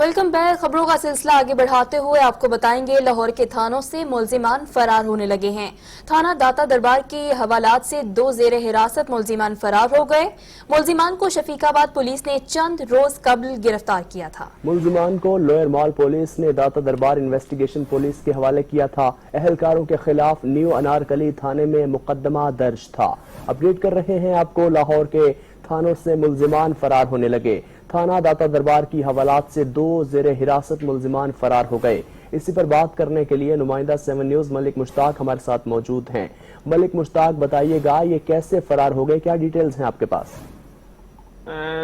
Welcome back. خبروں کا سلسلہ آگے بڑھاتے ہوئے آپ کو بتائیں گے لاہور کے تھانوں سے ملزمان فرار ہونے لگے ہیں۔ تھانہ داتا دربار کی حوالات سے 2 زیر حراست ملزمان فرار ہو گئے۔ ملزمان کو شفیق آباد پولیس نے چند روز قبل گرفتار کیا تھا۔ ملزمان کو لوئر مال پولیس نے داتا دربار انویسٹیگیشن پولیس کے حوالے کیا تھا۔ اہلکاروں کے خلاف نیو انارکلی تھانے میں مقدمہ درج تھا۔ اپڈیٹ کر رہے ہیں آپ کو، لاہور کے تھانوں سے ملزمان فرار ہونے لگے۔ تھانہ داتا دربار کی حوالات سے 2 زیر حراست ملزمان فرار ہو گئے۔ اسی پر بات کرنے کے لیے نمائندہ 7 نیوز ملک مشتاق ہمارے ساتھ موجود ہیں۔ ملک مشتاق، بتائیے گا یہ کیسے فرار ہو گئے، کیا ڈیٹیلز ہیں آپ کے پاس؟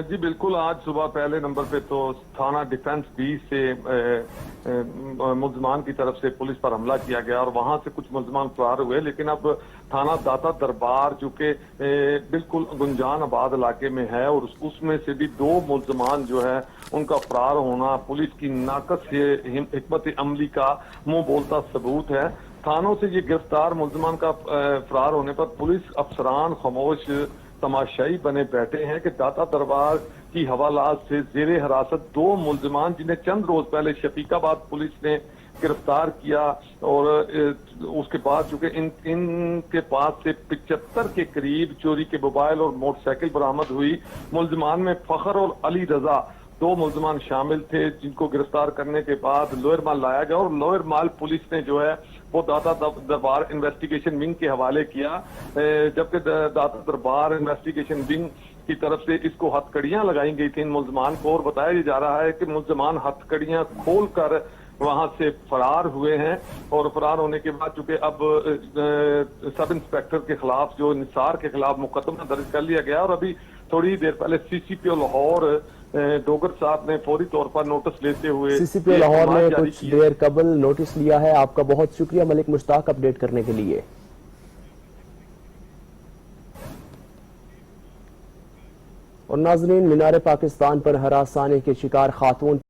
جی بالکل، آج صبح پہلے نمبر پہ تو تھانہ ڈیفنس 20 سے ملزمان کی طرف سے پولیس پر حملہ کیا گیا اور وہاں سے کچھ ملزمان فرار ہوئے، لیکن اب تھانہ داتا دربار جو کہ بالکل گنجان آباد علاقے میں ہے اور اس میں سے بھی 2 ملزمان جو ہے ان کا فرار ہونا پولیس کی ناقص حکمت عملی کا منہ بولتا ثبوت ہے۔ تھانوں سے یہ گرفتار ملزمان کا فرار ہونے پر پولیس افسران خاموش تماشائی بنے بیٹھے ہیں کہ داتا دربار کی حوالات سے زیر حراست 2 ملزمان جنہیں چند روز پہلے شفیق آباد پولیس نے گرفتار کیا اور اس کے بعد چونکہ ان کے پاس سے 75 کے قریب چوری کے موبائل اور موٹر سائیکل برآمد ہوئی۔ ملزمان میں فخر اور علی رضا 2 ملزمان شامل تھے جن کو گرفتار کرنے کے بعد لوئر مال لایا گیا اور لوئر مال پولیس نے جو ہے وہ داتا دربار انویسٹیگیشن ونگ کے حوالے کیا، جبکہ داتا دربار انویسٹیگیشن ونگ کی طرف سے اس کو ہتھکڑیاں لگائی گئی تھیں ملزمان کو، اور بتایا جا رہا ہے کہ ملزمان ہتھکڑیاں کھول کر وہاں سے فرار ہوئے ہیں اور فرار ہونے کے بعد چونکہ اب سب انسپیکٹر کے خلاف جو نثار کے خلاف مقدمہ درج کر لیا گیا اور ابھی تھوڑی دیر پہلے سی سی پی او لاہور ڈوگر صاحب نے فوری طور پر نوٹس لیتے ہوئے سی سی پی او لاہور نے کچھ دیر قبل نوٹس لیا ہے۔ آپ کا بہت شکریہ ملک مشتاق اپڈیٹ کرنے کے لیے۔ اور ناظرین، مینار پاکستان پر ہراسانی کے شکار خاتون